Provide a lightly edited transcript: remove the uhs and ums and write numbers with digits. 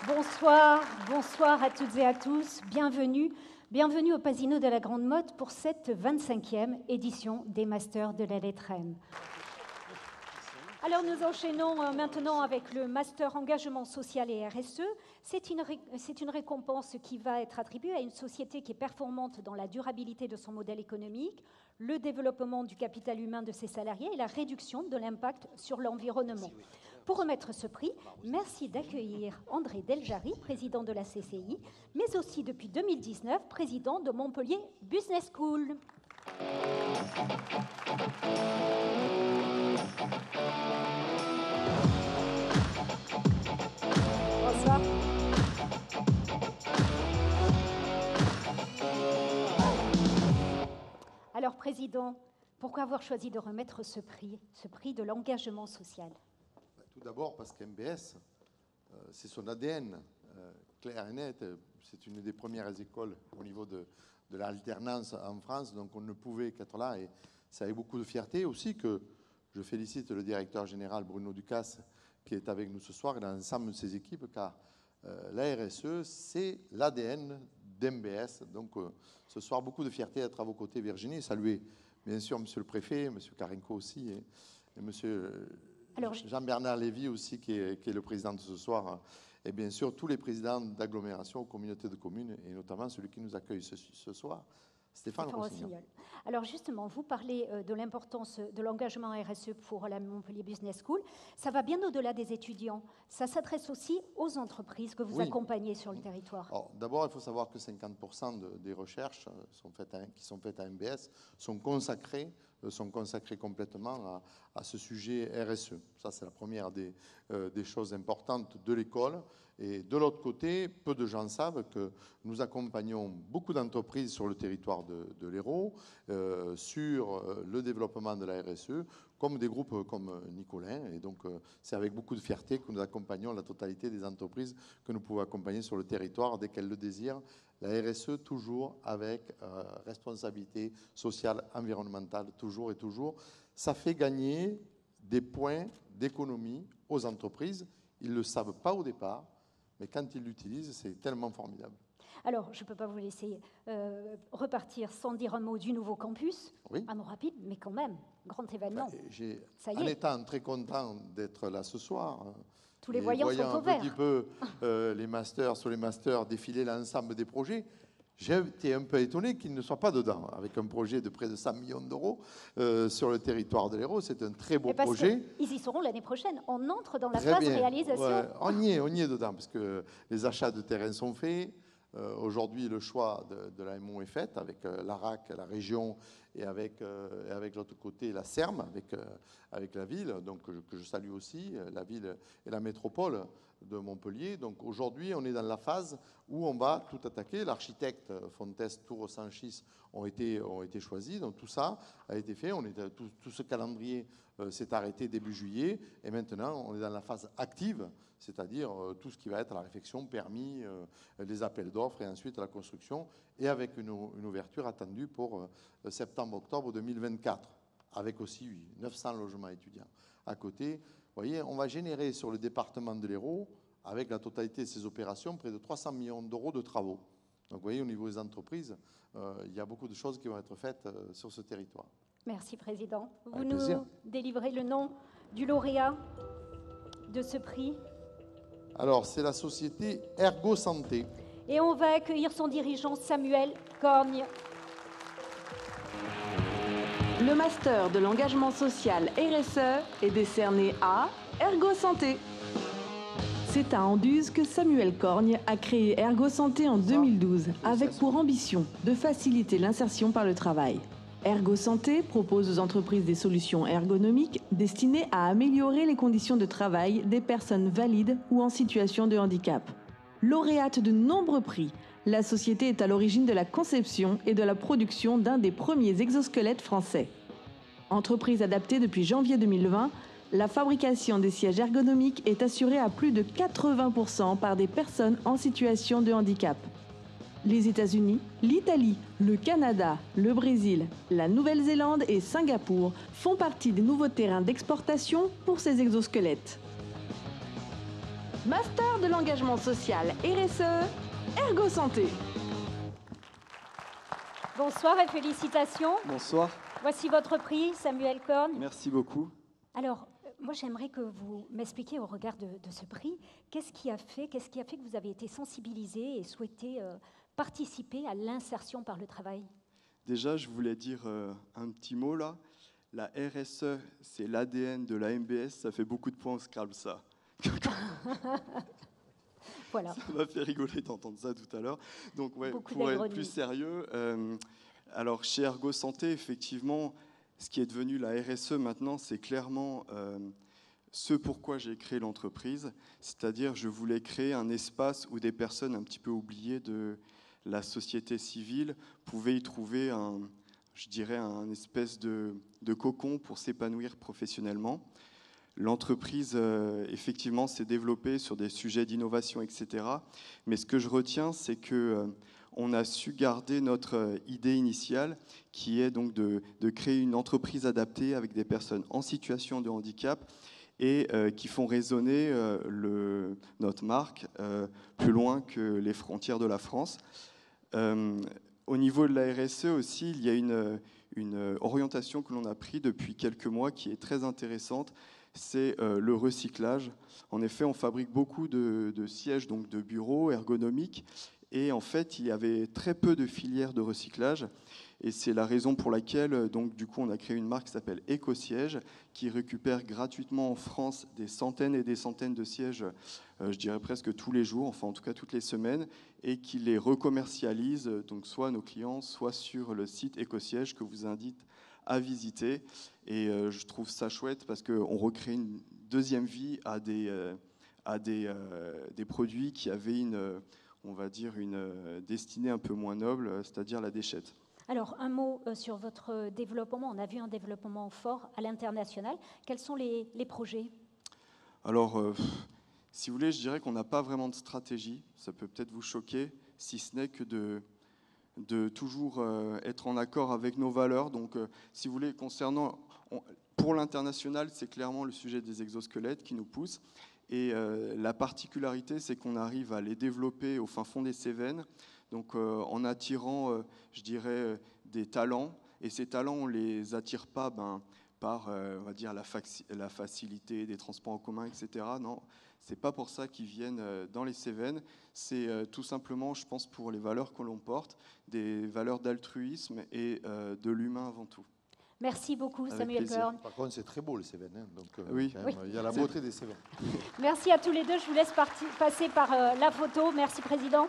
Bonsoir, bonsoir à toutes et à tous. Bienvenue au Pasino de la Grande Motte pour cette 25e édition des Masters de la lettre M. Alors nous enchaînons maintenant avec le Master Engagement Social et RSE. C'est une récompense qui va être attribuée à une société qui est performante dans la durabilité de son modèle économique, le développement du capital humain de ses salariés et la réduction de l'impact sur l'environnement. Pour remettre ce prix, merci d'accueillir André Deljari, président de la CCI, mais aussi depuis 2019, président de Montpellier Business School. Bonsoir. Alors, Président, pourquoi avoir choisi de remettre ce prix de l'engagement social? Tout d'abord parce qu'MBS, c'est son ADN clair et net. C'est une des premières écoles au niveau de l'alternance en France, donc on ne pouvait qu'être là. Et c'est avec beaucoup de fierté aussi que je félicite le directeur général Bruno Ducasse qui est avec nous ce soir et l'ensemble de ses équipes, car la RSE, c'est l'ADN d'MBS. Donc ce soir, beaucoup de fierté d'être à vos côtés, Virginie. Saluer bien sûr Monsieur le Préfet, Monsieur Carenco aussi, et Monsieur Jean-Bernard Lévy aussi, qui est le président de ce soir, et bien sûr tous les présidents d'agglomération, communautés de communes, et notamment celui qui nous accueille ce soir, Stéphane Rossignol. Alors justement, vous parlez de l'importance de l'engagement RSE pour la Montpellier Business School. Ça va bien au-delà des étudiants. Ça s'adresse aussi aux entreprises que vous accompagnez sur le territoire. D'abord, il faut savoir que 50% des recherches qui sont faites à MBS sont consacrées complètement à ce sujet RSE. Ça, c'est la première des choses importantes de l'école. Et de l'autre côté, peu de gens savent que nous accompagnons beaucoup d'entreprises sur le territoire de l'Hérault sur le développement de la RSE, comme des groupes comme Nicolin. Et donc, c'est avec beaucoup de fierté que nous accompagnons la totalité des entreprises que nous pouvons accompagner sur le territoire dès qu'elles le désirent. La RSE, toujours avec responsabilité sociale, environnementale, toujours et toujours. Ça fait gagner des points d'économie aux entreprises. Ils ne le savent pas au départ, mais quand ils l'utilisent, c'est tellement formidable. Alors, je ne peux pas vous laisser repartir sans dire un mot du nouveau campus. Oui. Un mot rapide, mais quand même, grand événement. Ça y est. En étant très content d'être là ce soir, tous les voyants sont au vert. Un petit peu les masters sur les masters défiler l'ensemble des projets. J'ai été un peu étonné qu'ils ne soient pas dedans, avec un projet de près de 100 millions d'euros sur le territoire de l'Hérault. C'est un très beau projet. Ils y seront l'année prochaine. On entre dans la phase de réalisation. Ouais, on y est dedans, parce que les achats de terrain sont faits. Aujourd'hui, le choix de la MO est fait avec l'ARAC, la région, et avec l'autre côté la SERM, avec la ville, donc que je salue aussi, la ville et la métropole de Montpellier. Donc aujourd'hui, on est dans la phase où on va tout attaquer. L'architecte Fontes Tour Sanchis ont été choisis. Donc tout ça a été fait. Tout ce calendrier s'est arrêté début juillet. Et maintenant, on est dans la phase active, c'est-à-dire tout ce qui va être la réflexion, permis, les appels d'offres et ensuite la construction. Et avec une ouverture attendue pour septembre-octobre 2024, avec aussi 900 logements étudiants à côté. Vous voyez, on va générer sur le département de l'Hérault, avec la totalité de ces opérations, près de 300 millions d'euros de travaux. Donc vous voyez, au niveau des entreprises, il y a beaucoup de choses qui vont être faites sur ce territoire. Merci, Président. Vous Avec nous plaisir. délivrez le nom du lauréat de ce prix. Alors, c'est la société Ergo Santé. Et on va accueillir son dirigeant Samuel Corgne. Le Master de l'engagement social RSE est décerné à Ergo Santé. C'est à Anduze que Samuel Corgne a créé Ergo Santé en 2012, avec pour ambition de faciliter l'insertion par le travail. Ergo Santé propose aux entreprises des solutions ergonomiques destinées à améliorer les conditions de travail des personnes valides ou en situation de handicap. Lauréate de nombreux prix, la société est à l'origine de la conception et de la production d'un des premiers exosquelettes français. Entreprise adaptée depuis janvier 2020, la fabrication des sièges ergonomiques est assurée à plus de 80% par des personnes en situation de handicap. Les États-Unis, l'Italie, le Canada, le Brésil, la Nouvelle-Zélande et Singapour font partie des nouveaux terrains d'exportation pour ces exosquelettes. Master de l'engagement social RSE, Ergo Santé. Bonsoir et félicitations. Bonsoir. Voici votre prix, Samuel Korn. Merci beaucoup. Alors, moi j'aimerais que vous m'expliquiez au regard de ce prix, qu'est-ce qui a fait que vous avez été sensibilisé et souhaité participer à l'insertion par le travail? Déjà, je voulais dire un petit mot là. La RSE, c'est l'ADN de la MBS. Ça fait beaucoup de points au Scrabble, ça. Voilà. Ça m'a fait rigoler d'entendre ça tout à l'heure. Donc, ouais, Beaucoup pour être d'ironie. plus sérieux, alors chez Ergo Santé, effectivement, ce qui est devenu la RSE maintenant, c'est clairement ce pourquoi j'ai créé l'entreprise. C'est-à-dire, je voulais créer un espace où des personnes un petit peu oubliées de la société civile pouvaient y trouver un espèce de cocon pour s'épanouir professionnellement. L'entreprise, effectivement, s'est développée sur des sujets d'innovation, etc. Mais ce que je retiens, c'est qu'on a su garder notre idée initiale, qui est donc de créer une entreprise adaptée avec des personnes en situation de handicap et qui font résonner notre marque plus loin que les frontières de la France. Au niveau de la RSE aussi, il y a une orientation que l'on a prise depuis quelques mois qui est très intéressante, c'est le recyclage. En effet, on fabrique beaucoup de sièges, donc de bureaux ergonomiques, et en fait, il y avait très peu de filières de recyclage, et c'est la raison pour laquelle, donc, du coup, on a créé une marque qui s'appelle EcoSiège, qui récupère gratuitement en France des centaines et des centaines de sièges, je dirais presque tous les jours, enfin en tout cas toutes les semaines, et qui les recommercialise, donc soit à nos clients, soit sur le site EcoSiège que vous invite à visiter. Et je trouve ça chouette parce qu'on recrée une deuxième vie à des produits qui avaient on va dire, une destinée un peu moins noble, c'est-à-dire la déchette. Alors, un mot sur votre développement. On a vu un développement fort à l'international. Quels sont les projets? Alors, si vous voulez, je dirais qu'on n'a pas vraiment de stratégie. Ça peut peut-être vous choquer, si ce n'est que de toujours être en accord avec nos valeurs. Donc, si vous voulez, pour l'international, c'est clairement le sujet des exosquelettes qui nous pousse. Et la particularité, c'est qu'on arrive à les développer au fin fond des Cévennes, donc en attirant, je dirais, des talents. Et ces talents, on ne les attire pas par, on va dire, la facilité des transports en commun, etc. Non, ce n'est pas pour ça qu'ils viennent dans les Cévennes. C'est tout simplement, je pense, pour les valeurs que l'on porte, des valeurs d'altruisme et de l'humain avant tout. Merci beaucoup, Avec Samuel plaisir. Korn. Par contre, c'est très beau, les Cévennes. Hein, donc, Oui. quand même, il y a la beauté des Cévennes. Merci à tous les deux. Je vous laisse passer par la photo. Merci, Président.